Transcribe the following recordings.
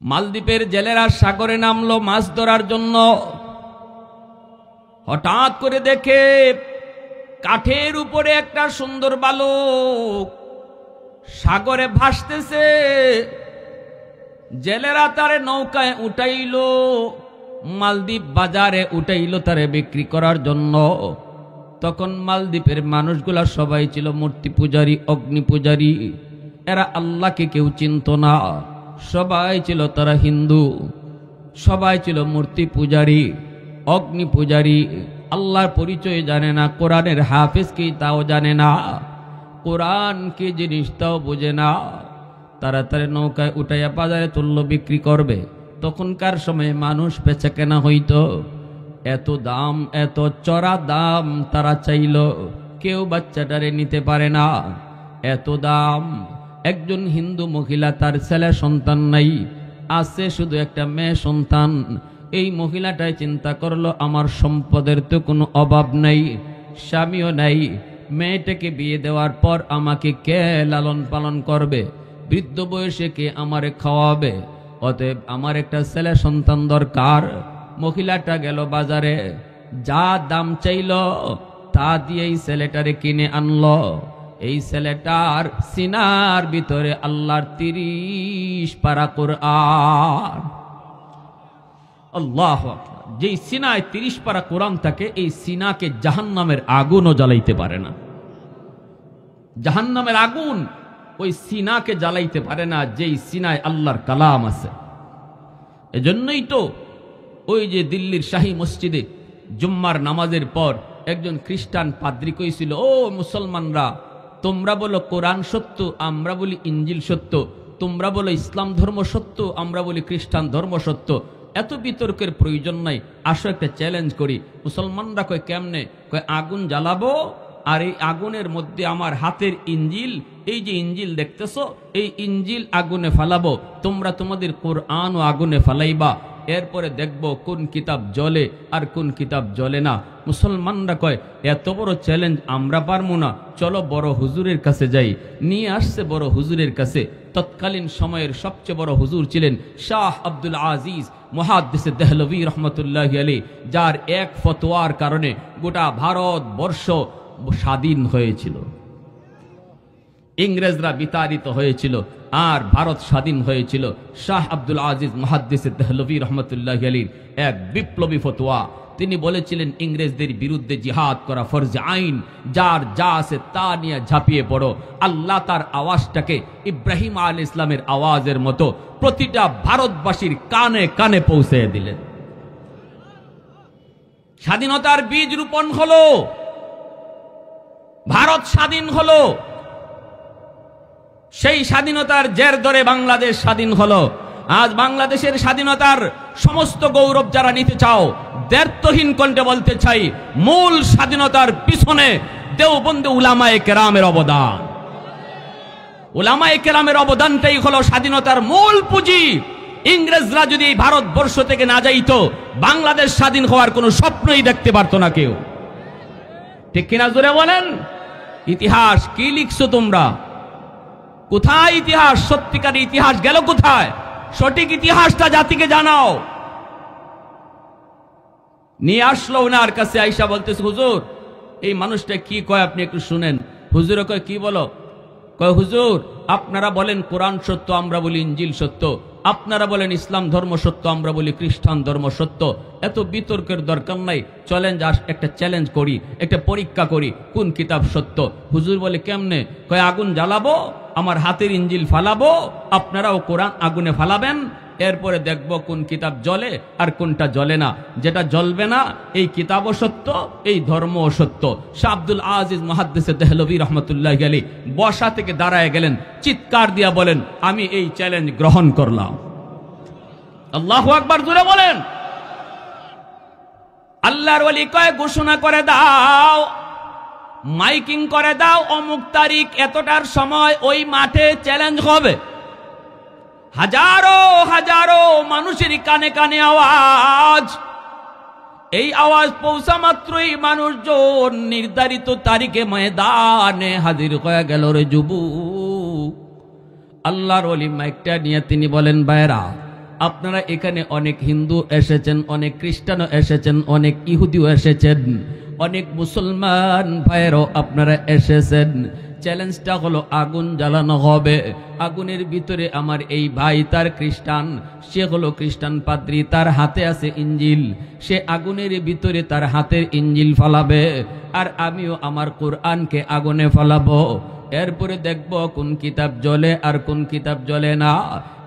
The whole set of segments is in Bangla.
মালদ্বীপের জেলেরা সাগরে নামলো মাছ ধরার জন্য। হঠাৎ করে দেখে কাঠের উপরে একটা সুন্দর বালক সাগরে ভাসতেছে। জেলেরা তারে নৌকায় উঠাইল, মালদ্বীপ বাজারে উঠাইল তারে বিক্রি করার জন্য। তখন মালদ্বীপের মানুষগুলা সবাই ছিল মূর্তি পূজারী, অগ্নি পূজারী। এরা আল্লাহকে কেউ চিনত না, সবাই ছিল তারা হিন্দু, সবাই ছিল মূর্তি পূজারী, অগ্নি পূজারী। আল্লাহর পরিচয় জানে না, কোরআনের হাফেজ কি তাও জানে না, কোরআন কি জিনিস তাও বোঝে না। তাড়াতাড়ি নৌকায় উঠাইয়া বাজারে তুললো বিক্রি করবে। তখনকার সময়ে মানুষ বেচা কেনা হইতো, এত দাম, এত চড়া দাম তারা চাইল, কেউ বাচ্চাটারে নিতে পারে না, এত দাম। একজন হিন্দু মহিলা, তার ছেলে সন্তান নাই, আছে শুধু একটা মেয়ে সন্তান। এই মহিলাটাই চিন্তা করলো আমার সম্পদের তো কোনো অভাব নাই, স্বামীও নাই, মেয়েটাকে বিয়ে দেওয়ার পর আমাকে কে লালন পালন করবে, বৃদ্ধ বয়সে কে আমারে খাওয়াবে, অতএব আমার একটা ছেলে সন্তান দরকার। মহিলাটা গেল বাজারে, যা দাম চাইল তা দিয়ে এই ছেলেটারে কিনে আনলো। এই ছেলেটার সিনার ভিতরে আল্লাহর 30 পারা কোরআন। আল্লাহু আকবার। যেই সিনায় 30 পারা কোরআন থাকে, এই সিনাকে জাহান্নামের আগুনও জ্বালাইতে পারে না। জাহান্নামের আগুন ওই সিনাকে জ্বালাইতে পারে না, যেই সিনায় আল্লাহর কালাম আছে। এজন্যই তো ওই যে দিল্লির শাহী মসজিদে জুম্মার নামাজের পর একজন খ্রিস্টান পাদ্রী কইছিল, ও মুসলমানরা, তোমরা বলো কোরআন সত্য, আমরা বলি ইঞ্জিল সত্য, তোমরা বলো ইসলাম ধর্ম সত্য, আমরা বলি খ্রিস্টান ধর্ম সত্য, এত বিতর্কের প্রয়োজন নাই, আসো একটা চ্যালেঞ্জ করি। মুসলমানরা কয় কেমনে? কয় আগুন জ্বালাবো, আর এই আগুনের মধ্যে আমার হাতের ইঞ্জিল, এই যে ইঞ্জিল দেখতেছো, এই ইঞ্জিল আগুনে ফালাবো, তোমরা তোমাদের কোরআন ও আগুনে ফালাইবা, এরপরে দেখব কোন কিতাব জ্বলে আর কোন কিতাব জ্বলে না। মুসলমানরা কয় এত বড় চ্যালেঞ্জ আমরা পারবো না, চলো বড় হুজুরের কাছে যাই। নিয়ে আসছে বড় হুজুরের কাছে। তৎকালীন সময়ের সবচেয়ে বড় হুজুর ছিলেন শাহ আব্দুল আজিজ মুহাদ্দিস দেহলভী রহমতুল্লাহি আলাইহি, যার এক ফতোয়ার কারণে গোটা ভারতবর্ষ স্বাধীন হয়েছিল, ইংরেজরা বিতাড়িত হয়েছিল আর ভারত স্বাধীন হয়েছিল। শাহ আব্দুল আজিজ মুহাদ্দিস দেহলভী রহমতুল্লাহি আলাইহির এক বিপ্লবী ফতোয়া। তিনি বলেছিলেন ইংরেজদের বিরুদ্ধে জিহাদ করা ফরজ আইন, যার যা আছে তা নিয়ে ঝাঁপিয়ে পড়ো। আল্লাহ তার আওয়াজটাকে ইব্রাহিম আলাইহিস সালামের আওয়াজের মতো প্রতিটা ভারতবাসীর কানে কানে পৌঁছে দিলেন। স্বাধীনতার বীজ রোপণ হলো, ভারত স্বাধীন হলো। সেই স্বাধীনতার জের ধরে বাংলাদেশ স্বাধীন হলো। আজ বাংলাদেশের স্বাধীনতার সমস্ত গৌরব যারা নিতে চাও, দ্ব্যর্থহীন কণ্ঠে বলতে চাই, মূল স্বাধীনতার পিছনে দেওবন্দি উলামায়ে কেরামের অবদান। উলামায়ে কেরামের অবদানটাই হলো স্বাধীনতার মূল পুঁজি। ইংরেজরা যদি এই ভারতবর্ষ থেকে না যাইতো, বাংলাদেশ স্বাধীন হওয়ার কোনো স্বপ্নই দেখতে পারতো না কেউ। ঠিক কিনা জোরে বলেন? ইতিহাস কি লিখছো তোমরা? কোথায় ইতিহাস? সত্যিকার ইতিহাস গেল কোথায়? সঠিক ইতিহাসটা জাতিকে জানাও। নিয়ে আসলো ওনার কাছে, আইসা বলতেছে, হুজুর এই মানুষটা কি কয় আপনি একটু শুনেন। হুজুর কয় কি বলো? কয় হুজুর আপনারা বলেন কোরআন সত্য, আমরা বলি ইঞ্জিল সত্য, আপনারা বলেন ইসলাম ধর্ম সত্য, আমরা বলি খ্রিস্টান ধর্ম সত্য, এত বিতর্কের দরকার নাই, চলেন একটা চ্যালেঞ্জ করি, একটা পরীক্ষা করি, কোন কিতাব সত্য। হুজুর বলে কেমনে? কয় আগুন জ্বালাবো, আমার হাতের ইঞ্জিল ফালাবো, আপনারাও কোরআন আগুনে ফালাবেন, এরপরে দেখব কোন কিতাব জ্বলে আর কোনটা জ্বলে না। যেটা জ্বলবে না এই কিতাবও সত্য, এই ধর্মও সত্য। শাহ আব্দুল আজিজ মুহাদ্দিস দেহলভী রহমতুল্লাহি আলাইহি বসা থেকে দাঁড়ায় গেলেন, চিৎকার দিয়া বলেন, আমি এই চ্যালেঞ্জ গ্রহণ করলাম। আল্লাহু আকবার জোরে বলেন। আল্লাহর ওলি কয় ঘোষণা করে দাও, মাইকিং করে দাও, অমুক তারিখ এতটার সময় ওই মাঠে চ্যালেঞ্জ হবে। হাজারো হাজারো মানুষের কানে কানে আওয়াজ। এই আওয়াজ পৌঁছা মাত্রই মানুষজন নির্ধারিত তারিখে ময়দানে হাজির হয়ে গেল। রে যুবক, আল্লাহর ওলি মাইকটা নিয়ে তিনি বলেন, ভাইরা আপনারা এখানে অনেক হিন্দু এসেছেন, অনেক খ্রিস্টানও এসেছেন, অনেক ইহুদিও এসেছেন, অনেক মুসলমান ভাইয়েরও আপনারা এসেছেন। চ্যালেঞ্জটা হলো আগুন জ্বালানো হবে। আগুনের ভিতরে আমার এই ভাই, তার খ্রিস্টান, সে হলো খ্রিস্টান পাদ্রী, তার হাতে আছে ইঞ্জিল, সে আগুনের ভিতরে তার হাতের ইঞ্জিল ফালাবে, আর আমিও আমার কোরআনকে আগুনে ফালাবো। এরপরে দেখব কোন কিতাব জ্বলে আর কোন কিতাব জ্বলে না।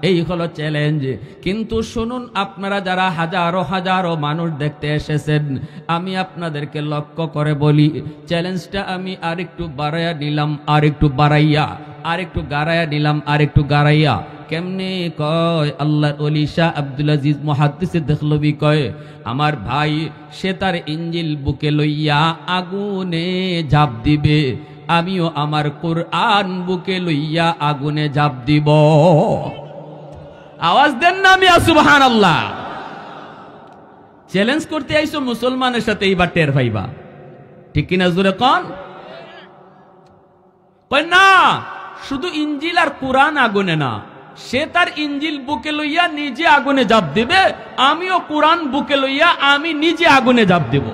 এই হলো চ্যালেঞ্জ। কিন্তু শুনুন, আপনারা যারা হাজারো হাজারো মানুষ দেখতে এসেছেন, আমি আপনাদেরকে লক্ষ্য করে বলি, চ্যালেঞ্জটা আমি আরেকটু বাড়াইয়া নিলাম, আরেকটু বাড়াইয়া, আরেকটু গাড়াইয়া নিলাম, আরেকটু গাড়াইয়া। কেমনে কয়? আল্লাহর ওলি শাহ আব্দুল আজিজ মুহাদ্দিসে দেহলভী কয়, আমার ভাই সে তার ইঞ্জিল বুকে লইয়া আগুনে ঝাঁপ দিবে, আমিও আমার কোরআন বুকে লইয়া আগুনে ঝাঁপ দিব। আওয়াজ দেন না মিয়া সুবহানাল্লাহ। চ্যালেঞ্জ করতে আইছো মুসলমানের সাথে, এইবার টের পাইবা। ঠিক কিনা জোরে কোন? কয় না, শুধু ইঞ্জিল আর কোরআন আগুনে না, সে তার ইঞ্জিল বুকে লইয়া নিজে আগুনে ঝাঁপ দিবে, আমিও কোরআন বুকে লইয়া আমি নিজে আগুনে ঝাঁপ দেব।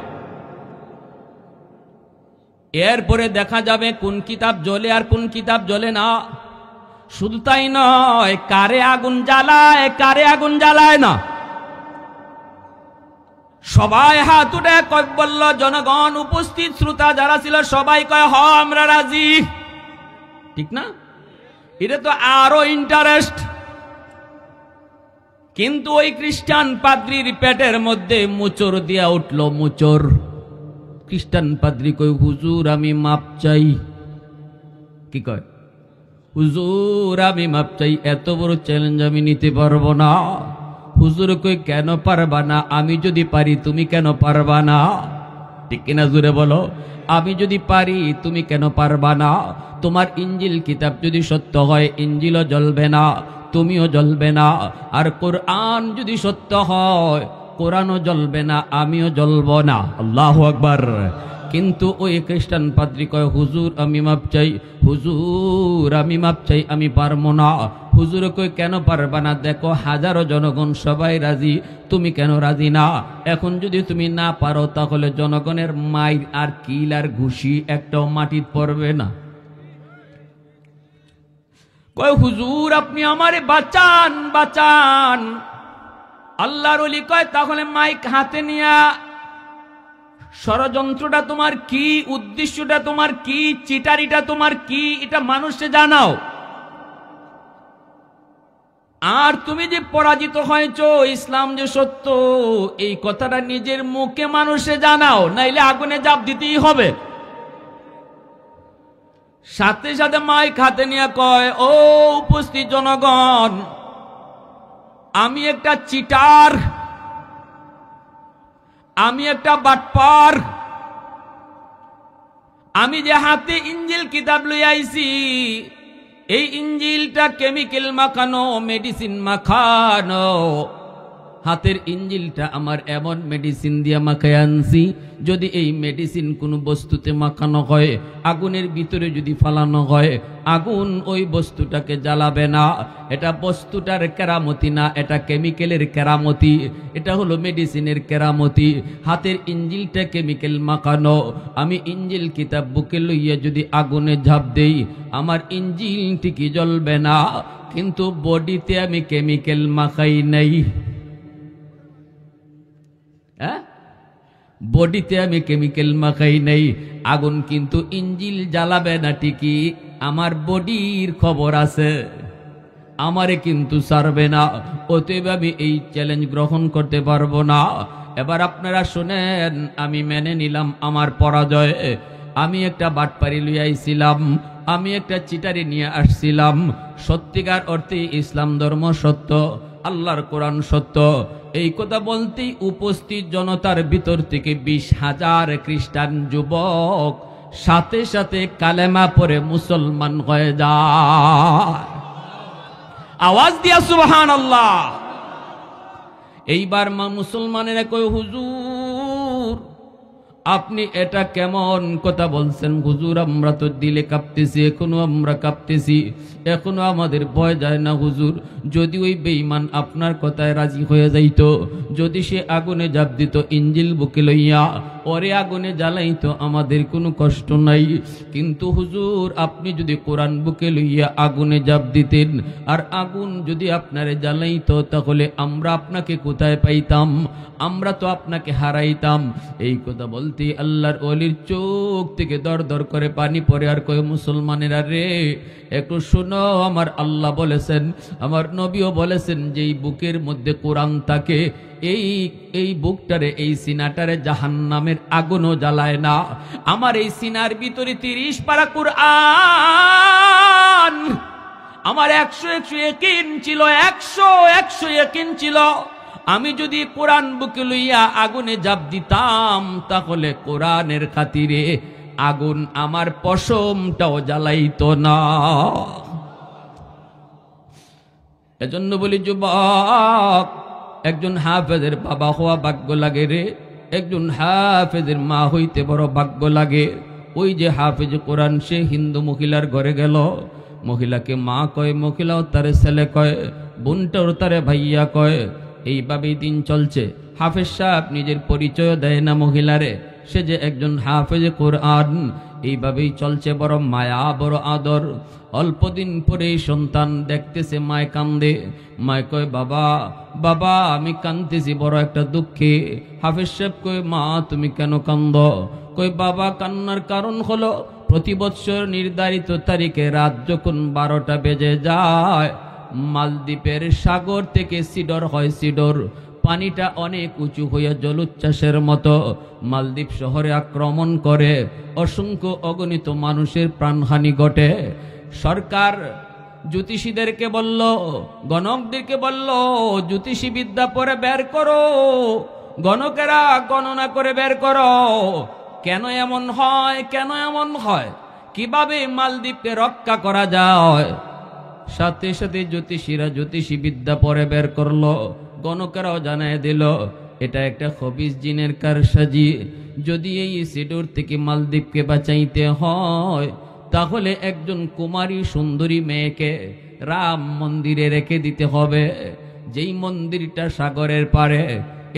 এরপরে দেখা যাবে কোন কিতাব জ্বলে আর কোন কিতাব জ্বলে না। শুধু তাই নয়, কারে আগুন জ্বালায় কারে আগুন জ্বালায় না। সবাই হাত উঠে কয় বলল, জনগণ, উপস্থিত শ্রোতা যারা ছিল সবাই কয় হ আমরা রাজি। ঠিক না? এটা তো আরো ইন্টারেস্ট। কিন্তু ওই খ্রিস্টান পাদ্রীর পেটের মধ্যে মোচড় দিয়া উঠল, মোচড়। খ্রিস্টান পাদ্রী কয়, হুজুর আমি মাপ চাই। কি কয়? হুজুর আমি মাপ চাই, এত বড় চ্যালেঞ্জ আমি নিতে পারবো না। হুজুর কই, কেন পারবা না? আমি যদি পারি তুমি কেন পারবা না? ঠিক কিনা জুড়ে বলো। আমি যদি পারি তুমি কেন পারবা না? তোমার ইঞ্জিল কিতাব যদি সত্য হয়, ইঞ্জিলও জ্বলবে না, তুমিও জ্বলবে না। আর কোরআন যদি সত্য হয়, কোরআনও জ্বলবে না, আমিও জ্বলব না। আল্লাহু আকবার। কিন্তু ওই খ্রিস্টান পাদ্রী কয়, হুজুর আমি মাপ চাই, হুজুর আমি মাপ চাই, আমি পারবো না। হুজুর কই, কেন পারবা না? দেখো হাজারো জনগণ সবাই রাজি, তুমি কেন রাজি না? এখন যদি তুমি না পারো, তাহলে জনগণের মাইর আর কিল আর ঘুষি একটাও মাটিত পড়বে না। কয়, হুজুর আপনি আমারে বাঁচান, বাঁচান। আল্লাহর ওলি কয়, তাহলে মাইক হাতে নিয়া ষড়যন্ত্রটা তোমার কি, উদ্দেশ্যটা তোমার কি, চিটারিটা তোমার কি, এটা মানুষে জানাও। আর তুমি যে পরাজিত হয়েছ, ইসলাম যে সত্য, এই কথাটা নিজের মুখে মানুষে জানাও, নাইলে আগুনে ঝাঁপ দিতেই হবে। সাথে সাথে মাইক হাতে নিয়ে কয়, ও উপস্থিত জনগণ, আমি একটা চিটার, আমি একটা বাটপার। আমি যে হাতে ইঞ্জিল কিতাব লই আইছি, এই ইঞ্জিলটা কেমিক্যাল মাখানো, মেডিসিন মাখানো। হাতের ইঞ্জিলটা আমার এমন মেডিসিন দিয়ে মাখায় আনছি, যদি এই মেডিসিন কোনো বস্তুতে মাখানো হয়, আগুনের ভিতরে যদি ফালানো হয়, আগুন ওই বস্তুটাকে জ্বালাবে না। এটা বস্তুটার কেরামতি না, এটা কেমিক্যালের কেরামতি, এটা হলো মেডিসিনের কেরামতি। হাতের ইঞ্জিলটা কেমিক্যাল মাখানো, আমি ইঞ্জিল কিতাব বুকে লইয়া যদি আগুনে ঝাঁপ দেই, আমার ইঞ্জিল ঠিকই জ্বলবে না, কিন্তু বডিতে আমি কেমিক্যাল মাখাই নাই। বডিতে আমি কেমিক্যাল মাখাই নাই, আগুন কিন্তু ইঞ্জিল জ্বালাবে না ঠিকই, আমার বডির খবর আছে, আমারে কিন্তু ছাড়বে না। অতএব আমি এই চ্যালেঞ্জ গ্রহণ করতে পারবো না। এবার আপনারা শুনেন, আমি মেনে নিলাম আমার পরাজয়। আমি একটা বাটপারি লইয়া আইছিলাম, আমি একটা চিটারি নিয়ে আসছিলাম। সত্যিকার অর্থে ইসলাম ধর্ম সত্য, আল্লাহর কোরআন সত্য। এই কথা বলতেই উপস্থিত জনতার ভিতর থেকে 20,000 খ্রিস্টান যুবক সাথে সাথে কালেমা পড়ে মুসলমান হয়ে যায়। আওয়াজ দিয়া সুবহানাল্লাহ। এইবার মুসলমানেরা কয়, হুজুর আপনি এটা কেমন কথা বলছেন হুজুর? আমরা তো দিলে কাঁপতেছি, এখনো আমরা কাঁপতেছি, এখনো আমাদের ভয় যায় না হুজুর। যদি ওই বেঈমান আপনার কথায় রাজি হয়ে যাইত, যদি সে আগুনে ঝাঁপ দিত ইঞ্জিল বুকে লইয়া, ওরে আগুনে জ্বালাইতো, আমাদের কোনো কষ্ট নাই। কিন্তু হুজুর আপনি যদি কোরআন বুকে লইয়া আগুনে ঝাঁপ দিতেন আর আগুন যদি আপনারে জ্বালাইতো, তাহলে আমরা আপনাকে কোথায় পাইতাম? আমরা তো আপনাকে হারাইতাম। এই কথা বলতে আল্লাহর ওলির চোখ থেকে দর দর করে পানি পড়ে, আর কয় মুসলমানেরা রে একটু শোনো, আমার আল্লাহ বলেছেন, আমার নবীও বলেছেন, যেই বুকের মধ্যে কোরআন থাকে এই বুকটারে, এই সিনাটারে জাহান্নামের আগুনও জ্বালায় না। আমার এই সিনার ভিতরে 30 পারা কুরআন, আমার 100 ইয়াকিন ছিল, 100 ইয়াকিন ছিল। আমি যদি কোরআন বুকে লইয়া আগুনে ঝাঁপ দিতাম, তাহলে কোরআনের খাতিরে আগুন আমার পশমটাও জ্বালাইতো না। এজন্য বলি যুবক, একজন হাফেজের বাবা হওয়া ভাগ্য লাগে রে, একজন হাফেজের মা হইতে বড় ভাগ্য লাগে। ওই যে হাফেজ কোরআন, সে হিন্দু মহিলার ঘরে গেল, মহিলাকে মা কয়, মহিলাও তারে ছেলে কয়, বোনটাও তারে ভাইয়া কয়। এইভাবেই দিন চলছে। হাফেজ সাহেব নিজের পরিচয় দেয় না মহিলারে, সে যে একজন হাফেজ কোরআন। এইভাবেই চলছে, বড় মায়া, বড় আদর। অল্প দিন পরেই সন্তান দেখতেছে মায় কান্দে। মায় কয়, বাবা বাবা আমি কান্দতেছি বড় একটা দুঃখে। হাফেজ সাহেব কয়, মা তুমি কেন কান্দ? কয়, বাবা কান্নার কারণ হলো প্রতি বছর নির্ধারিত তারিখে রাত যখন 12টা বেজে যায়, মালদ্বীপের সাগর থেকে সিডর হয়, সিডর পানিটা অনেক উঁচু হইয়া জলোচ্ছ্বাসের মতো মালদ্বীপ শহরে আক্রমণ করে, অসংখ্য অগণিত মানুষের প্রাণহানি ঘটে। সরকার জ্যোতিষীদেরকে বলল, গণকদেরকে বলল, জ্যোতিষী বিদ্যা পরে বের করো, গণকেরা গণনা করে বের করো, কেন এমন হয়, কেন এমন হয়, কিভাবে মালদ্বীপকে রক্ষা করা যায়। সাথে সাথে জ্যোতিষীরা জ্যোতিষী বিদ্যা পরে বের করলো, গণকেরাও জানায় দিল এটা একটা খবিস জিনের কারসাজি। যদি এই সিডর থেকে মালদ্বীপকে বাঁচাইতে হয়, তাহলে একজন কুমারী সুন্দরী মেয়েকে রাম মন্দিরে রেখে দিতে হবে, যেই মন্দিরটা সাগরের পারে।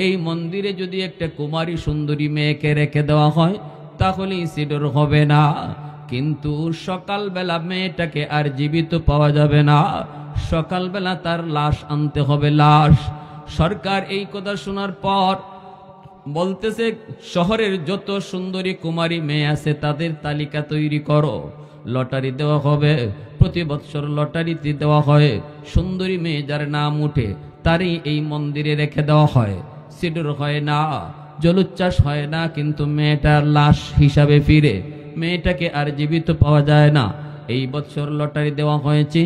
এই মন্দিরে যদি একটা কুমারী সুন্দরী মেয়েকে রেখে দেওয়া হয়, তাহলে সিডর হবে না। কিন্তু সকালবেলা মেয়েটাকে আর জীবিত পাওয়া যাবে না, সকালবেলা তার লাশ আনতে হবে, লাশ। সরকার এই কথা শোনার পর বলতেছে, শহরের যত সুন্দরী কুমারী মেয়ে আছে তাদের তালিকা তৈরি করো, লটারি দেওয়া হবে। প্রতি বছর লটারিতে দেওয়া হয়, সুন্দরী মেয়ে যার নাম উঠে তারই এই মন্দিরে রেখে দেওয়া হয়। সিডর হয় না, জলোচ্ছ্বাস হয় না, কিন্তু মেয়েটার লাশ হিসাবে ফিরে, মেয়েটাকে আর জীবিত পাওয়া যায় না। এই বছর লটারি দেওয়া হয়েছে,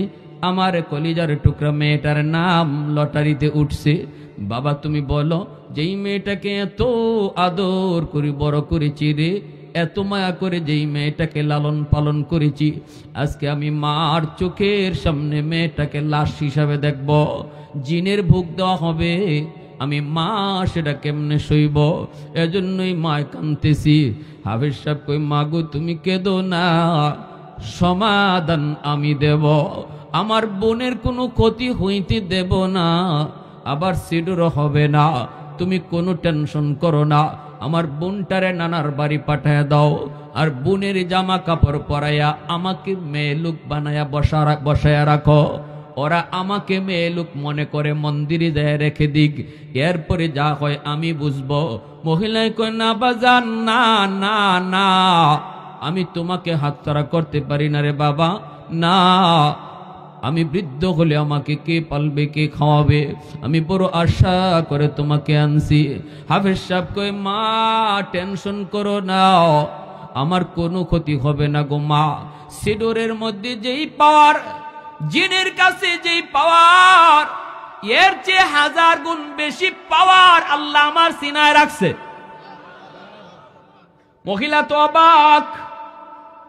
আমার কলিজার টুকরা মেয়েটার নাম লটারিতে উঠছে। বাবা তুমি বলো, যেই মেয়েটাকে এত আদর করে বড় করেছি রে, এত মায়া করে যেই মেয়েটাকে লালন পালন করেছি, আজকে আমি মার চোখের সামনে মেয়েটাকে লাশ হিসাবে দেখব, জিনের ভোগ দেওয়া হবে, আমি মা সেটা কেমনে সইব? এজন্যই মায় কাঁদতেছি। হাফেজ সাহেব কই, মাগো তুমি কেঁদো না, সমাধান আমি দেব, আমার বোনের কোনো ক্ষতি হইতে দেব না, আবার সিডুরও হবে না, তুমি কোনো টেনশন করো না। আমার বোনটারে নানার বাড়ি পাঠায় দাও, আর বোনের জামা কাপড় পরাইয়া আমাকে মেয়ে লোক বানায়া বসায়া রাখো, ওরা আমাকে মেয়ে লোক মনে করে মন্দিরে যায় রেখে দিক, এরপরে যা হয় আমি বুঝবো। মহিলায় কয়, না বাজান, না না না, আমি তোমাকে হাতছাড়া করতে পারি না রে বাবা, না, আমি বৃদ্ধ হলে আমাকে কে পালবে, কে খাওয়াবে, আমি বড় আশা করে তোমাকে আনছি। হাফেজ সাহেব কয়, মা টেনশন করো না, আমার কোনো ক্ষতি হবে না গো মা। সিডোরের মধ্যে যেই পাওয়ার, জিনের কাছে যেই পাওয়ার, এর চেয়ে 1000 গুণ বেশি পাওয়ার আল্লাহ আমার সিনায় রাখছে। মহিলা তো অবাক,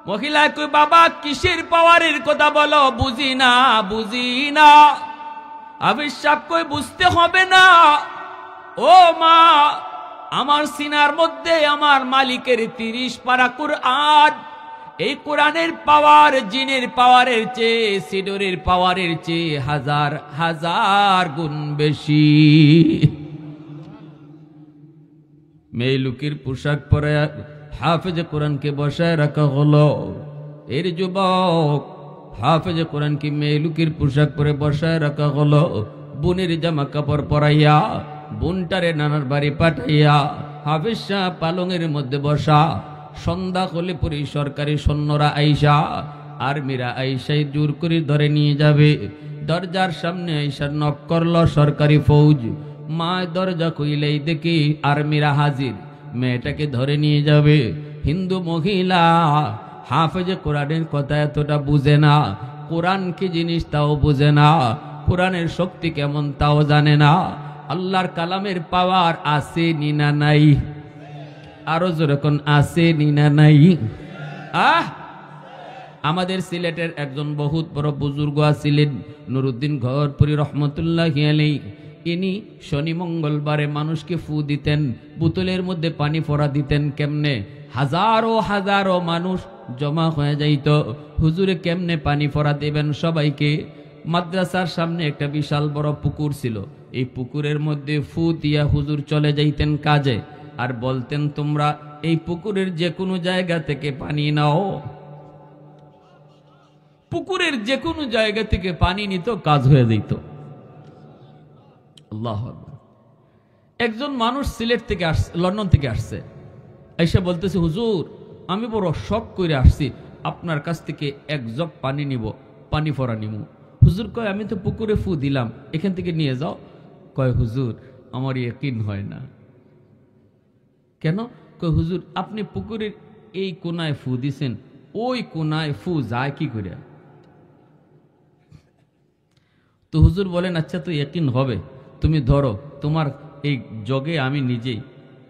মহিলা কই, বাবা কিসের পাওয়ারের কথা বলো? বুঝি না, বুঝি না। হাফেজ সাহেব কই, বুঝতে হবে না ও মা, আমার সিনার মধ্যে আমার মালিকের 30 পারা কুরআন। এই কোরআনের পাওয়ার জিনের পাওয়ারের চেয়ে, সিডরের পাওয়ারের চেয়ে হাজার হাজার গুণ বেশি। মেয়ে লুকির পোশাক পরে হাফেজে কোরআনকে বসায় রাখা হলো। এর যুবক, হাফেজে কোরআনকে মেয়ে লুকির পোশাক পরে বসায় রাখা হলো। বোনের জামা কাপড় পরাইয়া বোনটারে নানার বাড়ি পাঠাইয়া হাফেজ শাহ পালঙের মধ্যে বসা। সন্ধ্যা হলে পরে সরকারি সৈন্যরা আইসা, আর্মিরা আইসাই জোর করে ধরে নিয়ে যাবে। দরজার সামনে আইসা নক করল সরকারি ফৌজ। মা দরজা খুইলেই দেখি আর্মিরা হাজির, মেয়েটাকে ধরে নিয়ে যাবে। হিন্দু মহিলা হাফেজে কোরআনের কথা এতটা বুঝে না, কোরআন কি জিনিস তাও বুঝে না, কোরআনের শক্তি কেমন তাও জানে না। আল্লাহর কালামের পাওয়ার আছে নিনা নাই? আরো যেরকম আছে নিনা নাই? আমাদের সিলেটের একজন বহুত বড় বুজুর্গ আছিলেন, নুরুদ্দিন ঘরপুরি রহমতুল্লাহি আলাইহি। ইনি শনি মঙ্গলবারে মানুষকে ফু দিতেন, বোতলের মধ্যে পানি ফোড়া দিতেন। কেমনে? হাজারো হাজারো মানুষ জমা হয়ে যাইত। হুজুরে কেমনে পানি ফোড়া দেবেন সবাইকে? মাদ্রাসার সামনে একটা বিশাল বড় পুকুর ছিল, এই পুকুরের মধ্যে ফু দিয়া হুজুর চলে যাইতেন কাজে, আর বলতেন তোমরা এই পুকুরের যে কোনো জায়গা থেকে পানি নাও। পুকুরের যে কোনো জায়গা থেকে পানি নিত, কাজ হয়ে যেত। আল্লাহু আকবার। একজন মানুষ সিলেট থেকে আসছে, লন্ডন থেকে আসছে, এসে বলতেছে হুজুর আমি বড় শখ করে আসছি, আপনার কাছ থেকে এক জগ পানি নিব, পানি ফোড়া নিব। হুজুর কয় আমি তো পুকুরে ফু দিলাম, এখান থেকে নিয়ে যাও। কয় হুজুর আমার ইয়াকিন হয় না। কেন? কয় হুজুর আপনি পুকুরের এই কোনায় ফু দিছেন, ওই কোনায় ফু যায় কি করে? তো হুজুর বলেন আচ্ছা তো ইয়াকিন হবে, তুমি ধরো তোমার এই জগে আমি নিজেই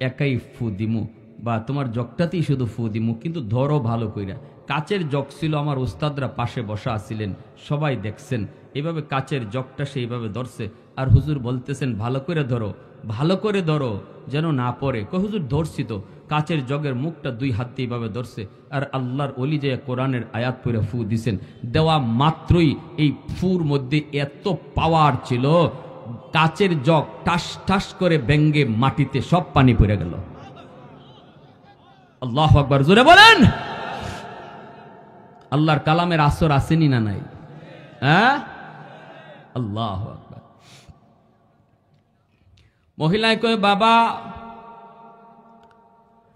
একাই ফু দিমু, বা তোমার জগটাতেই শুধু ফু দিমু, কিন্তু ধরো ভালো কইরা। কাচের জগ ছিল, আমার উস্তাদরা পাশে বসা আছিলেন, সবাই দেখছেন। এইভাবে কাচের জগটা সেইভাবে ধরছে, আর হুজুর বলতেছেন ভালো করে ধরো, ভালো করে ধরো যেন না পড়ে। কই হুজুর ধরছি তো। কাচের জগের মুখটা 2 হাত দিয়ে এইভাবে ধরছে, আর আল্লাহর ওলি যে কোরআনের আয়াত পড়ে ফু দিছেন, দেওয়া মাত্রই এই ফুর মধ্যে এত পাওয়ার ছিল, কাচের জগ টাস টাস করে ব্যঙ্গে মাটিতে সব পানি পড়ে গেল। আল্লাহু আকবার, জোরে বলেন। আল্লাহর কালামের আসর আসেনি না নাই? হ্যাঁ, আল্লাহু আকবার। মহিলায় কয় বাবা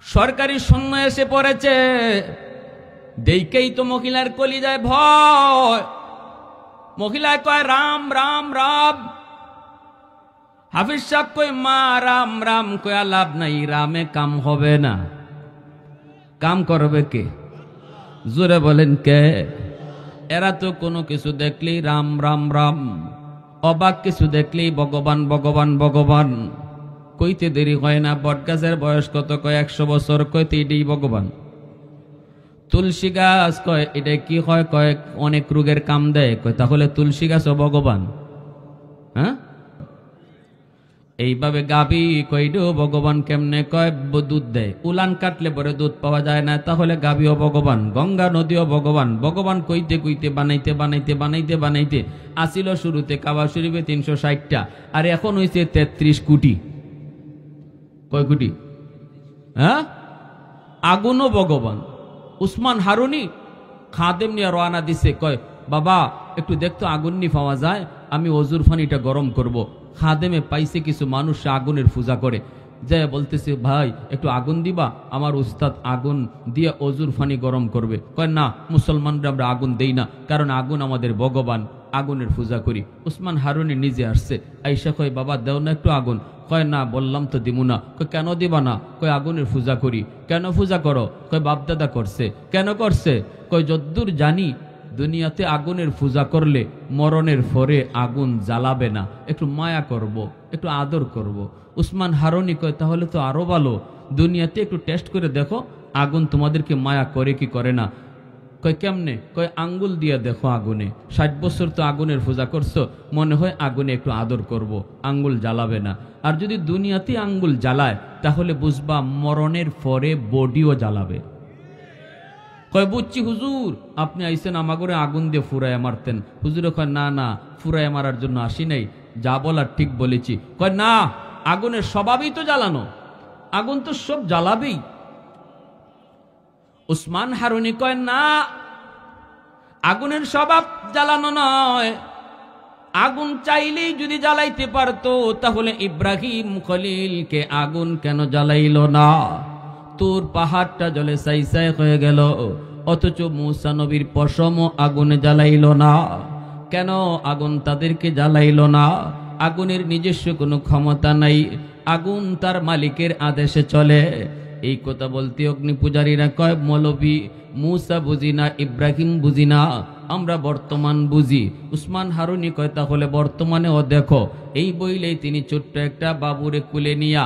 সরকারি সৈন্য এসে পড়েছে, দেখেই তো মহিলার কলিজায় ভয়। মহিলায় কয় রাম রাম রাম। হাফিজ সাহেব কয় মা রাম রাম কয়া লাভ নাই, রামে কাম হবে না। কাম করবে কে? জোরে বলেন কে? এরা তো কোনো কিছু দেখলেই রাম রাম রাম, অবাক কিছু দেখলেই ভগবান ভগবান ভগবান। কইতে দেরি হয় না। বটগাছের বয়স কত? কয় 100 বছর। কইতে এটাই ভগবান। তুলসী গাছ কয় এটা কি হয়? কয় অনেক রোগের কাম দেয়। কয় তাহলে তুলসী গাছও ভগবান? হ্যাঁ, এইভাবে গাবি কইডেও ভগবান কেমনে? কয় দুধ দেয়, উলান কাটলে পরে দুধ পাওয়া যায় না, তাহলে গাবিও ভগবান, গঙ্গা নদীও ভগবান। ভগবান কইতে কইতে বানাইতে বানাইতে বানাইতে বানাইতে আসিল শুরুতে কাবা শরীফে 360টা, আর এখন হইছে 33 কোটি। কয় কোটি? হ্যাঁ, আগুনও ভগবান। উসমান হারুনি খাদেম নিয়ে রওনা দিছে, কয় বাবা একটু দেখতো আগুন নি পাওয়া যায়, আমি অজুর পানিটা গরম করব। খাদেমে পাইছে কিছু মানুষ আগুনের পূজা করে, যে বলতেছে ভাই একটু আগুন দিবা, আমার উস্তাদ আগুন দিয়ে অজুর পানি গরম করবে। কয় না, মুসলমানরা আমরা আগুন দেই না, কারণ আগুন আমাদের ভগবান, আগুনের পূজা করি। উসমান হারুনি নিজে আসছে, আইসা কয় বাবা দেও না একটু আগুন। কয় না, বললাম তো দিব না। কয় কেন দিবা না? কয় আগুনের পূজা করি। কেন পূজা করো? কয় বাপদাদা করছে। কেন করছে? কয় যদ্দূর জানি দুনিয়াতে আগুনের পূজা করলে মরণের পরে আগুন জ্বালাবে না, একটু মায়া করব, একটু আদর করব। উসমান হারুনি কয় তাহলে তো আরো ভালো, দুনিয়াতে একটু টেস্ট করে দেখো আগুন তোমাদেরকে মায়া করে কি করে না। কয় কেমনে? কয় আঙ্গুল দিয়ে দেখো আগুনে, 60 বছর তো আগুনের পূজা করছো, মনে হয় আগুনে একটু আদর করব, আঙ্গুল জ্বালাবে না। আর যদি দুনিয়াতে আঙ্গুল জ্বালায় তাহলে বুঝবা মরণের পরে বডিও জ্বালাবে। কয় বুঝছি হুজুর, আপনি আইসেন আমাগরে আগুন দিয়ে ফুরায় মারতেন। হুজুরে কয় না না, ফুরায় মারার জন্য আসি নাই, যা বলার ঠিক বলেছি। কয় না, আগুনের স্বভাবই তো জ্বালানো, আগুন তো সব জ্বালাবেই। উসমান হারুনি কয় না, আগুনের স্বভাব জ্বালানো নয়, আগুন চাইলেই যদি জ্বালাইতে পারতো তাহলে ইব্রাহিম খলিলকে আগুন কেন জ্বালাইল না? তোর পাহাড়টা জলে সাই সাই হয়ে গেল, অথচ মূসা নবীর পশমও আগুনে জ্বালাইল না। কেন আগুন তাদেরকে জ্বালাইল না? আগুনের নিজস্ব কোনো ক্ষমতা নাই, আগুন তার মালিকের আদেশে চলে। এই কথা বলতে অগ্নি পূজারীরা কয় মৌলবী মূসা বুঝি না, ইব্রাহিম বুঝি না, আমরা বর্তমান বুঝি। উসমান হারুনি কয় তাহলে বর্তমানেও দেখো। এই বইলেই তিনি ছোট্ট একটা বাবুরে কুলে নিয়া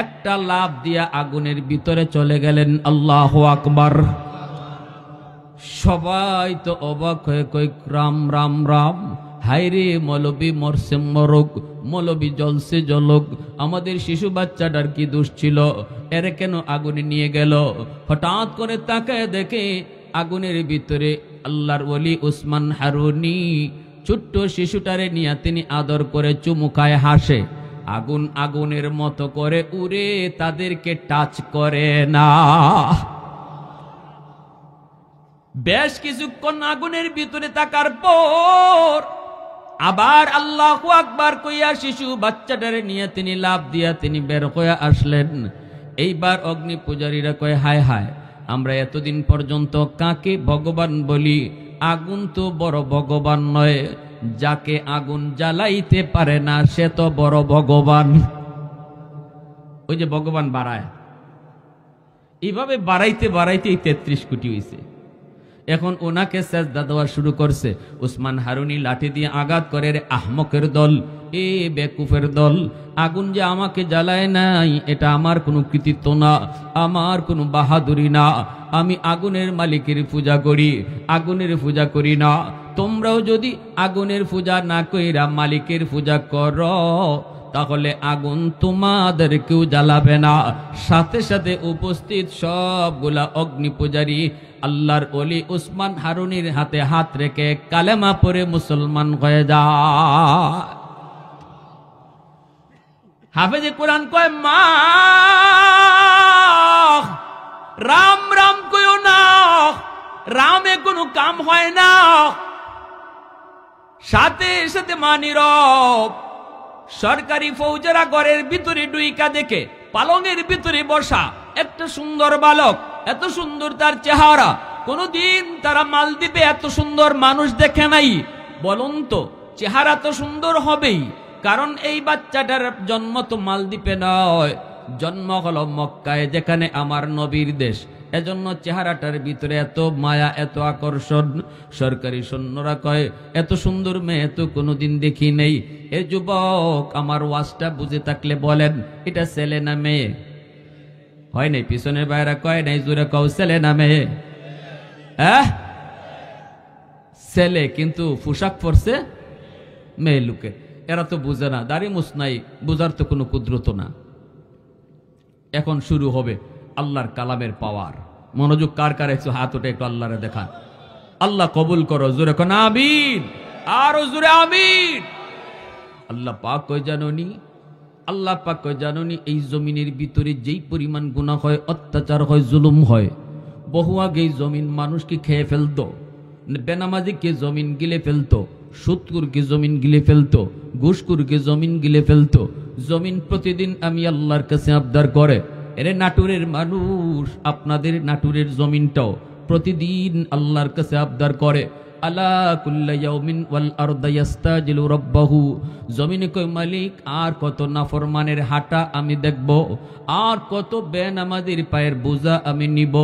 একটা লাফ দিয়া আগুনের ভিতরে চলে গেলেন। আল্লাহু আকবার। সবাই তো অবাক হয়ে কই রাম রাম রাম, হাইরে মৌলবী মরছে মরক, মৌলবী জলসে জলক, আমাদের শিশু বাচ্চাটার কি দোষ ছিল, এর কেন আগুনে নিয়ে গেল? হঠাৎ করে তাকায় দেখে আগুনের ভিতরে আল্লাহর ওলি উসমান হারুনি ছোট্ট শিশুটারে নিয়ে তিনি আদর করে চুমুকায় হাসে। আগুন আগুনের মতো করে উড়ে তাদেরকে টাচ করে না। বেশ কিছুক্ষণ আগুনের ভিতরে থাকার পর আবার আল্লাহু আকবার কইয়া শিশু বাচ্চাটারে নিয়ে তিনি লাফ দিয়া তিনি বের হয়ে আসলেন। এইবার অগ্নি পূজারীরা কয় হায় হায়, আমরা এতদিন পর্যন্ত কাকে ভগবান বলি? আগুন তো বড় ভগবান নয়, যাকে আগুন জ্বালাইতে পারে না সে তো বড় ভগবান। ওই যে ভগবান বাড়ায়, এইভাবে বাড়াইতে বাড়াইতেই 33 কোটি হয়েছে। এখন ওনাকে সেজদা দেওয়া শুরু করছে। উসমান হারুনি লাঠি দিয়ে আঘাত করে, রে আহমকের দল, এ বেকুফের দল, আগুন যে আমাকে জ্বালায় নাই এটা আমার কোনো কৃতিত্ব না, আমার কোনো বাহাদুরি না, আমি আগুনের মালিকের পূজা করি, আগুনের পূজা করি না। তোমরাও যদি আগুনের পূজা না কইরা মালিকের পূজা করো তাহলে আগুন তোমাদেরকেও জ্বালাবে না। সাথে সাথে উপস্থিত সবগুলা অগ্নি পূজারী আল্লাহর ওলি উসমান হারুনির হাতে হাত রেখে কালেমা পড়ে মুসলমান হয়ে যায়। হাফেজে কোরআন কয় মা রাম রাম কইও না, রামে কোনো কাম হয় না। সাথে সাথে মা নীরব। সরকারি ফৌজেরা ঘরের ভিতরে ডুইকা দেখে পালঙের ভিতরে বসা একটা সুন্দর বালক, এত সুন্দর তার চেহারা, কোনদিন তারা মালদ্বীপে এত সুন্দর মানুষ দেখে নাই। বলুন তো চেহারা তো সুন্দর হবেই, কারণ এই বাচ্চাটার জন্ম তো মালদ্বীপে নয়, জন্ম হলো মক্কায়, যেখানে আমার নবীর দেশ। এজন্য চেহারাটার ভিতরে এত মায়া, এত আকর্ষণ। সরকারি সৈন্যরা কয় এত সুন্দর মেয়ে তো কোনোদিন দেখি নেই। এ যুবক, আমার ওয়াজটা বুঝে থাকলে বলেন এটা ছেলে না মেয়ে? হয় নাই? পিছনের বাইরা কয় নাই, জোরে কও ছেলে না মেয়ে? ছেলে, কিন্তু পোশাক পরছে মেয়ে লোকে। এরা তো বুঝে না, দাড়ি মুছ নাই, বুঝার তো কোনো কুদরত না। এখন শুরু হবে আল্লাহর কালামের পাওয়ার। মনোযোগ কার কার একটু হাত ওঠে, একটু আল্লাহরে দেখান। আল্লাহ কবুল করো, জোরে কোন আমিন, আরো জোরে আমিন। আল্লাহ পাক কয় জানোনি, আল্লাহ পাক কয় জানোনি এই জমিনের ভিতরে যেই পরিমাণ গুনাহ হয়, অত্যাচার হয়, জুলুম হয়, বহু আগে জমিন মানুষকে খেয়ে ফেলতো, বেনামাজিকে জমিন গিলে ফেলতো, সুদকুরকে জমিন গিলে ফেলতো, ঘুষকুরকে জমিন গিলে ফেলতো। জমিন প্রতিদিন আমি আল্লাহর কাছে আবদার করে, এরে নাটুরের মানুষ, আপনাদের নাটুরের জমিনটাও প্রতিদিন আল্লাহর কাছে আবদার করে, আলা কুল্লা ইয়াউমিন ওয়াল আরদু ইস্তাজিলু রাব্বাহু। জমিনে কই মালিক আর কত নাফরমানের হাঁটা আমি দেখব, আর কত বেনামাজির পায়ের বোঝা আমি নিব।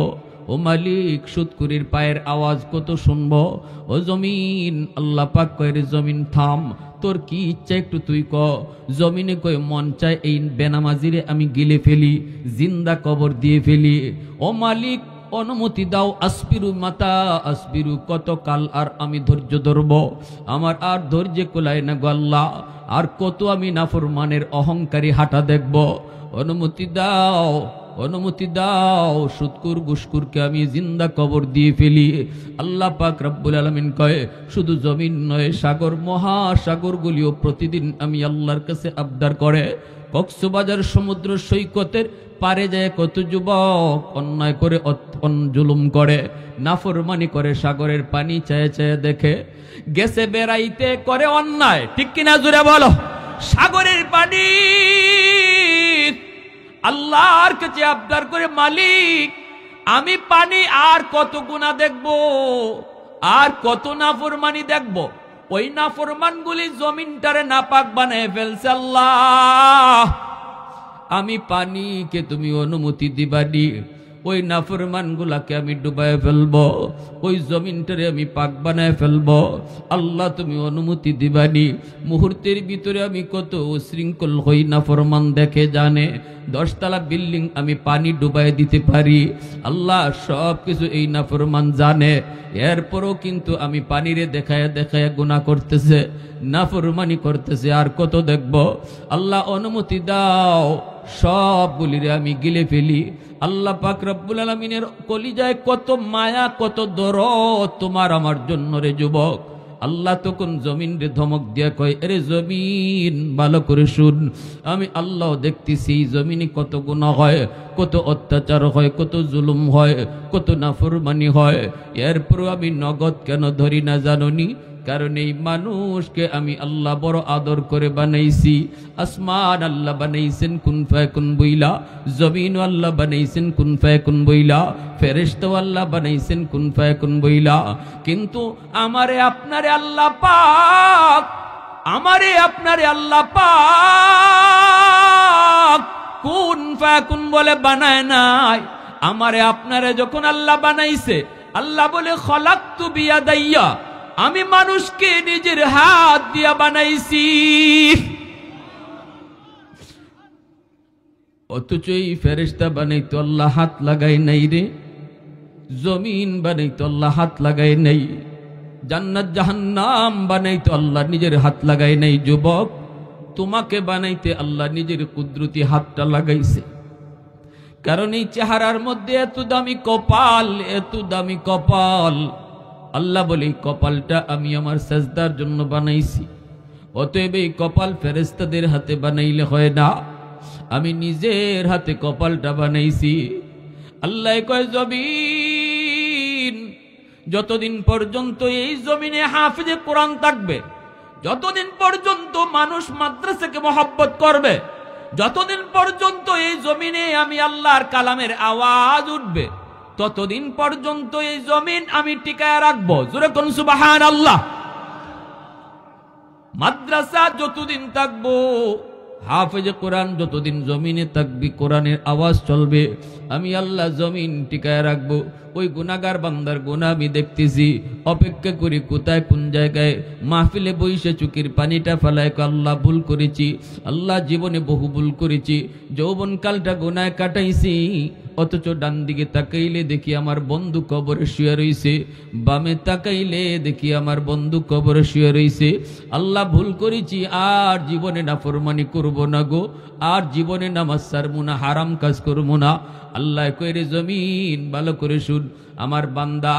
ও মালিক, সুদকুরির পায়ের আওয়াজ কত শুনবো। ও জমিন, আল্লাহ পাক কয় রে জমিন থাম, তোর কি ইচ্ছা একটু তুই ক। জমিনে কই মন চায় এই বেনামাজিরে আমি গিলে ফেলি, জিন্দা কবর দিয়ে ফেলি। ও মালিক, অনুমতি দাও, আসবিরু মাতা আসবিরু, কতকাল আর আমি ধৈর্য ধরব, আমার আর ধৈর্য কুলায় না গো আল্লাহ, আর কত আমি নাফরমানের অহংকারী হাঁটা দেখব, অনুমতি দাও, অনুমতি দাও, সুদকুর গুসকুরকে আমি জিন্দা কবর দিয়ে ফেলি। আল্লাহ পাক রব্বুল আলামিন কয়, শুধু জমিন নয়, সাগর মহাসাগরগুলিও প্রতিদিন আমি আল্লাহর কাছে আবদার করে। কক্সবাজার সমুদ্র সৈকতের পারে যায় কত যুবক অন্যায় করে, জুলুম করে, নাফরমানি করে, সাগরের পানি চেয়ে চেয়ে দেখে, গেছে বেড়াইতে করে অন্যায়, ঠিক কিনা জুড়ে বলো। সাগরের পানি আল্লাহর কাছে আবদার করে, মালিক আমি পানি আর কত গুনাহ দেখব, আর কত নাফরমানি দেখব। ওই নাফরমানগুলি জমিনটারে নাপাক বানায় ফেলছে। আল্লাহ আমি পানিকে তুমি অনুমতি দিবানি, ওই নাফরমানগুলাকে আমি ডুবায় ফেলবো, ওই জমিনটারে আমি পাক বানায় ফেলবো। আল্লাহ তুমি অনুমতি দিবানি। মুহূর্তের ভিতরে আমি কত উশৃঙ্খল হই, নাফরমান দেখে জানে, 10 তলা বিল্ডিং আমি পানি ডুবাই দিতে পারি। আল্লাহ সব কিছু এই নাফরমান জানে, এরপরও কিন্তু আমি পানিরে দেখায় দেখায় গুনাহ করতেছে, নাফরমানি করতেছে, আর কত দেখব। আল্লাহ অনুমতি দাও, সবগুলিরে আমি গিলে ফেলি। আল্লাহ পাক রব্বুল আলামিনের কলিজায় কত মায়া, কত দরদ তোমার আমার জন্য রে যুবক। আল্লাহ তখন জমিন রে ধমক দিয়া কয়, আরে জমিন ভালো করে শুন, আমি আল্লাহ দেখতেছি জমিনে কত গুনাহ হয়, কত অত্যাচার হয়, কত জুলুম হয়, কত নাফরমানি হয়, এরপরও আমি নগদ কেন ধরি না জানোনি? কারণ এই মানুষকে আমি আল্লাহ বড় আদর করে বানাইছি। আসমান আল্লাহ বানাইছেন কুন ফায়াকুন বইলা, জমিন আল্লাহ বানাইছেন কুন ফায়াকুন বইলা, ফেরেশতা আল্লাহ বানাইছেন কুন ফায়াকুন বইলা। কিন্তু আমারে আপনারে আল্লাহ পাক, আমারে আপনারে আল্লাহ পাক কুন ফায়াকুন বলে বানায় নাই। আমারে আপনারে যখন আল্লাহ বানাইছে, আল্লাহ বলে খলাকতু বিয়াদাইয়া, আমি মানুষকে নিজের হাত দিয়া বানাইছি। অথচ এই ফেরেশতা বানাইতো আল্লাহ হাত লাগাই নাই রে, জমিন বানাইতো আল্লাহ হাত লাগাই নাই, জান্নাত জাহান্নাম বানাইতো আল্লাহ নিজের হাত লাগাই নাই। যুবক, তোমাকে বানাইতে আল্লাহ নিজের কুদরতি হাতটা লাগাইছে। কারণ এই চেহারার মধ্যে এত দামি কপাল, এত দামি কপাল। আল্লাহ বলে এই কপালটা আমি আমার সাজদার জন্য বানাইছি। অতএব এই কপাল ফেরেশতাদের হাতে বানাইলে হয় না, আমি নিজের হাতে কপালটা বানাইছি। আল্লাহ কয়, জমিন যতদিন পর্যন্ত এই জমিনে হাফিজে কোরআন থাকবে, যতদিন পর্যন্ত মানুষ মাদ্রাসাকে মহব্বত করবে, যতদিন পর্যন্ত এই জমিনে আমি আল্লাহর কালামের আওয়াজ উঠবে, ততদিন পর্যন্ত এই জমিন আমি টিকায় রাখবো। জোরে কোন সুবহানাল্লাহ। মাদ্রাসা যতদিন থাকবো, হাফেজে কোরআন যতদিন জমিনে থাকবি, কোরআনের আওয়াজ চলবে, আমি আল্লাহ জমিন টিকায় রাখবো। ওই গুনাহগার বান্দার গুনাহ আমি দেখতেছি, অপেক্ষা করি কোথায় কোন জায়গায় মাহফিলে বইসে চুকির পানিটা ফেলায়, আল্লাহ ভুল করেছি, আল্লাহ জীবনে বহু ভুল করেছি, যৌবনকালটা গুনায় কাটাইছি। অথচ ডান দিকে তাকাইলে দেখি আমার বন্ধু কবরে শুয়ে রইছে, বামে তাকাইলে দেখি আমার বন্ধু কবরে শুয়ে রইছে। আল্লাহ ভুল করেছি, আর জীবনে নাফরমানি করব না গো, আর জীবনে নামাজ ছাড়বো না, হারাম কাজ করবো না। আল্লাহ কইরে, জমিন ভালো করে শুন, আমার বান্দা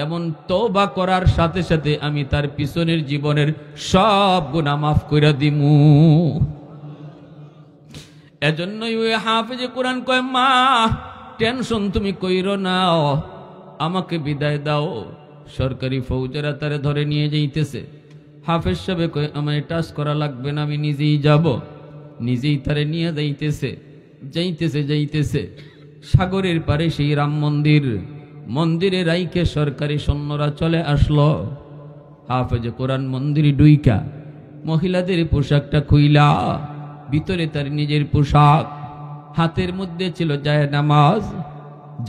এমন তওবা করার সাথে সাথে আমি তার পিছনের জীবনের সব গুনাহ মাফ কইরা দিমু। এজন্যই ওই হাফেজে কোরআন কয়, মা টেনশন তুমি কইরো না, আমাকে বিদায় দাও। সরকারি ফৌজেরা তারে ধরে নিয়ে যাইতেছে। হাফেজ সাহেব কয়, আমায় টাচ করা লাগবে না, আমি নিজেই যাব। নিজেই তারে নিয়ে যাইতেছে, যাইতেছে যাইতেছে সাগরের পারে সেই রাম মন্দির, মন্দিরে রাইকে সরকারি সৈন্যরা চলে আসলো। হাফেজে কোরআন মন্দিরে ডুইকা মহিলাদের পোশাকটা খুইলা, ভিতরে তার নিজের পোশাক, হাতের মধ্যে ছিল জায়নামাজ,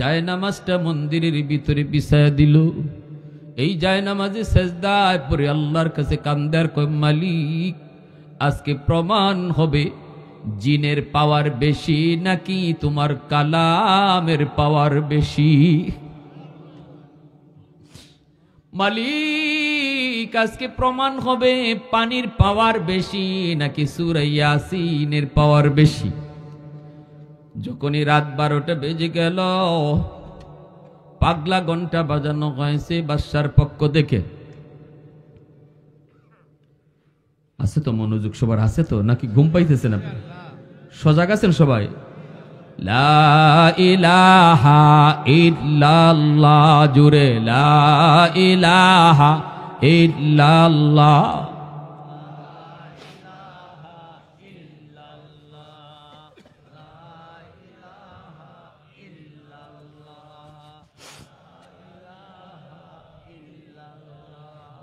জায়নামাজটা মন্দিরের ভিতরে বিছায়া দিল। এই জায়নামাজে সেজদায় পড়ে আল্লাহর কাছে কান্দার কয়, মালিক আজকে প্রমাণ হবে জিনের পাওয়ার বেশি নাকি তোমার কালামের পাওয়ার বেশি। মালিক আজকে প্রমাণ হবে পানির পাওয়ার বেশি নাকি সূরা ইয়াসিনের পাওয়ার বেশি। যখনই রাত 12টা বেজে গেল, পাগলা ঘন্টা বাজানো হয়েছে বাদশার পক্ষ থেকে। আছে তো মনোযোগ সবার, আছে তো নাকি ঘুম পাইতেছেন আপনি? সজাগ আছেন সবাই? লা ইলাহা ইল্লাল্লাহ, জুরে লা ইলাহা ইল্লাল্লাহ।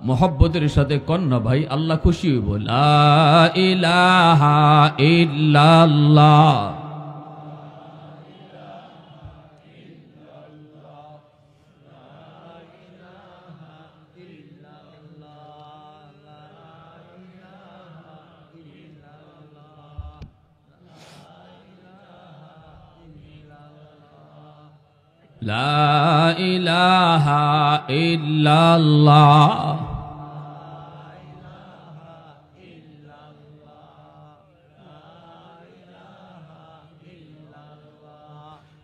মোহব্বতের সাথে কন্যা ভাই, আল্লাহ খুশি হইব। লা ইলাহা ইল্লাল্লাহ। লা ইলাহা ইল্লাল্লাহ।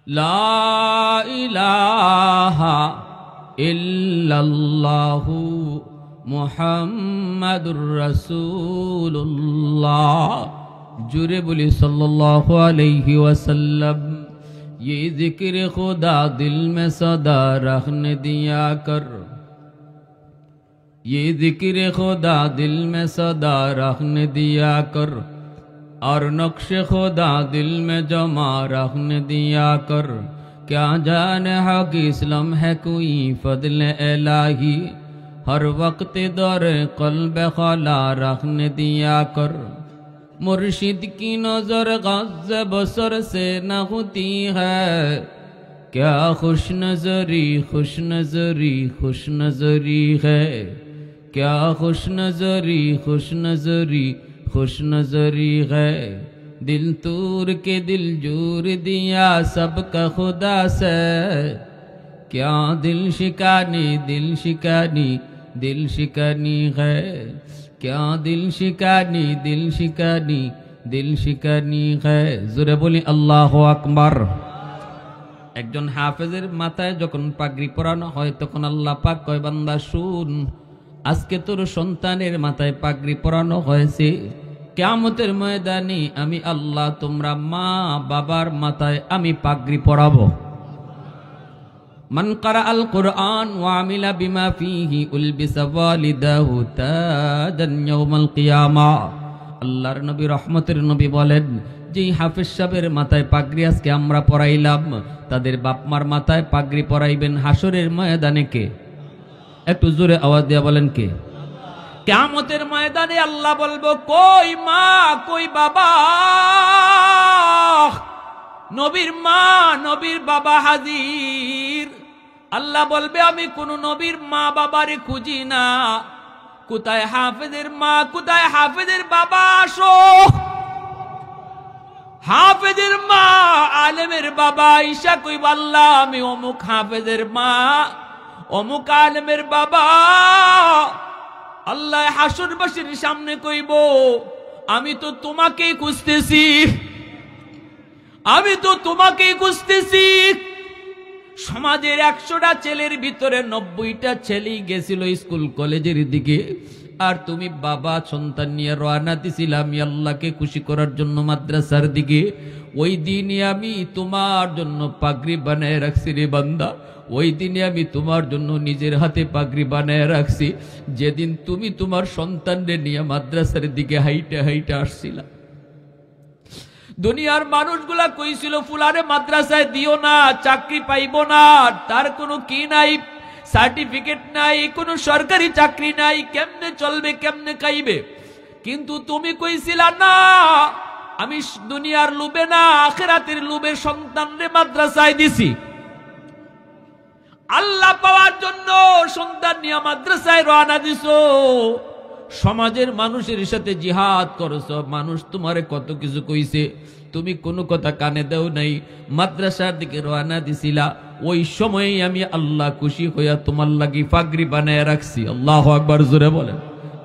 লা ইলাহা ইল্লাল্লাহু মুহাম্মাদুর রাসূলুল্লাহ। জুরে বলি সাল্লাল্লাহু আলাইহি ওয়াসাল্লাম। ये जिक्र खुदा दिल में सदा रखने दिया कर, ये जिक्र खुदा दिल में सदा रखने दिया कर, और नक्श खुदा दिल में जमा रखने दिया कर। क्या जाने हक इस्लाम है कोई फजल इलाही, हर वक्त दौर क़ल्ब खला रखने दिया कर। मुर्शिद की नजर गज़ बसर से न होती है, क्या खुश नजरी खुश नजरी खुश नजरी है, क्या खुश नजरी खुश नजरी खुश नजरी है। दिल तूर के दिल जूर दिया सबका खुदा से, क्या दिल शिकानी दिल शिकानी दिल शिकानी है, क्या दिल शिकानी दिल शिकानी दिल शिकानी है। জোরে বলি আল্লাহু আকবার। একজন হাফেজের মাথায় যখন পাগড়ি পরানো হয় তখন আল্লাহ পাক কয়, বান্দা শুন, আজকে তোর সন্তানের মাথায় পাগড়ি পরানো হয়েছে, কিয়ামতের ময়দানে আমি আল্লাহ তোমরা মা বাবার মাথায় আমি পাগড়ি পরাবো। মান কারা আল কুরআন ওয়া আমিলা বিমা ফীহি উলবিসা ওয়ালিদাহু তাজান ইয়াউমাল কিয়ামা। আল্লাহর নবী রহমতের নবী বলেন, যেই হাফেজ সাহেবের মাথায় পাগড়ি আজকে আমরা পরাইলাম, তাদের বাপমার মাথায় পাগড়ি পরাইবেন হাসরের ময়দানে কে? একটু জোরে আওয়াজ দিয়া বলেন কে? কিয়ামতের ময়দানে আল্লাহ বলবো, কই মা কই বাবা? নবীর মা নবীর বাবা হাজির। আল্লাহ বলবে, আমি কোন নবীর মা বাবারে খুঁজি না, কোথায় হাফেজের মা কোথায় হাফেজের বাবা? আসো। হাফেজের মা আলেমের বাবা ঈশা কইব, আল্লাহ আমি অমুক হাফেজের মা অমুক আলেমের বাবা। আল্লাহ হাসরবাসীর সামনে কইব, আমি তো তোমাকেই খুঁজতেছি, আমি তো তোমাকেই খুঁজতেছি। সমাজের 100টা ছেলের ভিতরে 90টা ছেলেই গেছিল স্কুল কলেজের দিকে, আর তুমি বাবা সন্তান নিয়ে রওনা দিছিলাম আল্লাহকে খুশি করার জন্য মাদ্রাসার দিকে। ওই দিনে আমি তোমার জন্য পাগড়ি বানায় রাখছি রে বান্দা, ওই দিনে আমি তোমার জন্য নিজের হাতে পাগড়ি বানায় রাখছি, যেদিন তুমি তোমার সন্তানদের নিয়ে মাদ্রাসার দিকে হাইটে হাইটে আসছিলা। দুনিয়ার মানুষগুলা কইছিল ফুলারে মাদ্রাসায় দিও না, চাকরি পাইব না, তার কোনো কি নাই, সার্টিফিকেট নাই, কোনো সরকারি চাকরি নাই, কেমনে চলবে কেমনে খাইবে। কিন্তু তুমি কইছিলা না, আমি দুনিয়ার লোভে না আখিরাতের লোভে সন্তানরে মাদ্রাসায় দিছি। আল্লাহ পাওয়ার জন্য সন্তান নিয়ে মাদ্রাসায় রওনা দিছো, সমাজের মানুষের সাথে জিহাদ করছো, মানুষ তোমারে কত কিছু কইছে, তুমি কোনো কথা কানে দেও নাই, মাদ্রাসার দিকে রওনা দিছিলা, ওই সময়েই আমি আল্লাহ খুশি হইয়া তোমার লাগি পাগড়ি বানায় রাখছি। আল্লাহু আকবার, জোরে বলেন,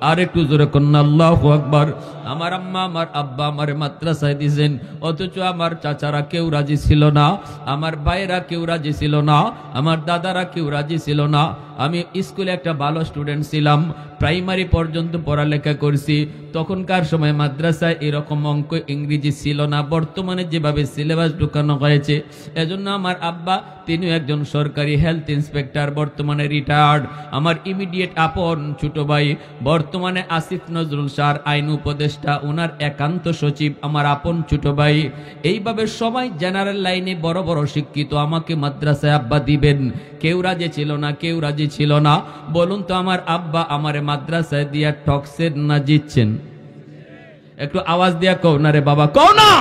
আর একটু জোরে কন্যা আল্লাহু আকবার। আমার আম্মা আমার আব্বা আমার মাদ্রাসায় দিয়েছেন, অথচ আমার চাচারা কেউ রাজি ছিল না, আমার ভাইরা কেউ রাজি ছিল না, আমার দাদারা কেউ রাজি ছিল না। আমি স্কুলে একটা ভালো স্টুডেন্ট ছিলাম, প্রাইমারি পর্যন্ত পড়ালেখা করছি। তখনকার সময় মাদ্রাসায় এরকম অঙ্ক ইংরেজি ছিল না, বর্তমানে যেভাবে সিলেবাস ঢুকানো হয়েছে। এজন্য আমার আব্বা, তিনিও একজন সরকারি হেলথ ইন্সপেক্টর, বর্তমানে রিটায়ার্ড। আমার ইমিডিয়েট আপন ছোট ভাই, বর্তমানে আসিফ নজরুল স্যার আইন উপদেষ্টা, ওনার একান্ত সচিব আমার আপন ছোট ভাই। এইভাবে সবাই জেনারেল লাইনে বড় বড় শিক্ষিত। আমাকে মাদ্রাসায় আব্বা দিবেন, কেউ রাজি ছিল না, কেউ রাজি ছিল না। বলুন তো আমার আব্বা আমারে মাদ্রাসায় দিয়া ঠকছেন না জিতছেন? একটু আওয়াজ দিয়া কও না রে বাবা, কও না।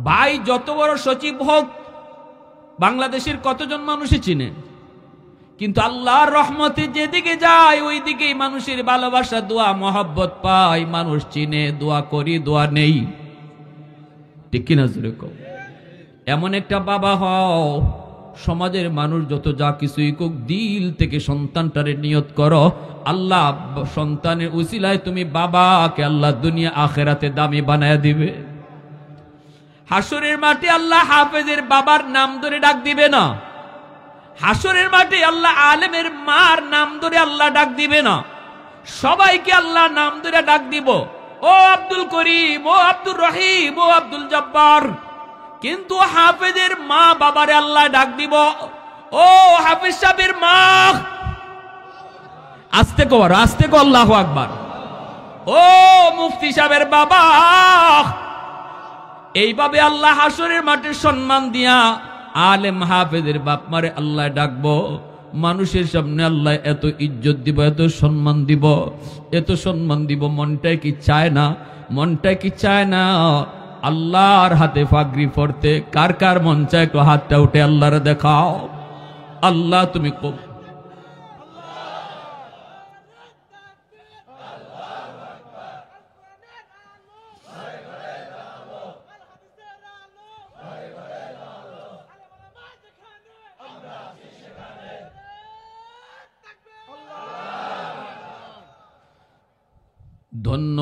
ভাই যত বড় সচিব হোক, বাংলাদেশের কতজন মানুষই চিনে, কিন্তু আল্লাহর রহমতে যেদিকে যায় ওই দিকেই মানুষের ভালোবাসা, দোয়া মহব্বত পায়, মানুষ চিনে, দোয়া করি, দোয়া নেই। ঠিক কিনা জোরে কও। এমন একটা বাবা হও, সমাজের মানুষ যত যা কিছুই কোক, দিল থেকে সন্তানটারে নিয়ত করো, আল্লাহ সন্তানের উসিলায় তুমি বাবাকে আল্লাহ দুনিয়া আখেরাতে দামি বানায় দিবে। হাসরের মাঠে আল্লাহ হাফেজের বাবার নাম ধরে ডাক দিবে না, হাসরের মাঠে আল্লাহ আলেমের মার নাম ধরে আল্লাহ ডাক দিবে না, সবাইকে আল্লাহ নাম ধরে ডাক দিব, ও আব্দুল করিম, ও আব্দুর রহিম, ও আব্দুল জব্বার। কিন্তু হাফেজের মা বাবারে আল্লাহ ডাক দিব, ও হাফেজ সাহেবের মা। আস্তে কর, আস্তে কর, আল্লাহু আকবার। ও মুফতি সাহেবের বাবা। এইভাবে আল্লাহ হাসরের মাঠে সম্মান দিয়া আলেম হাফেজের বাপ মারে আল্লাহ ডাকবো। মানুষের সামনে আল্লাহ এত ইজ্জত দিব, এত সম্মান দিব, এত সম্মান দিব। মনটাই কি চায় না? মনটাই কি চায় না আল্লাহর হাতে পাগড়ি পরতে? কার কার মন চায় একটু হাতটা উঠে আল্লাহরে দেখাও। আল্লাহ তুমি ধন্য।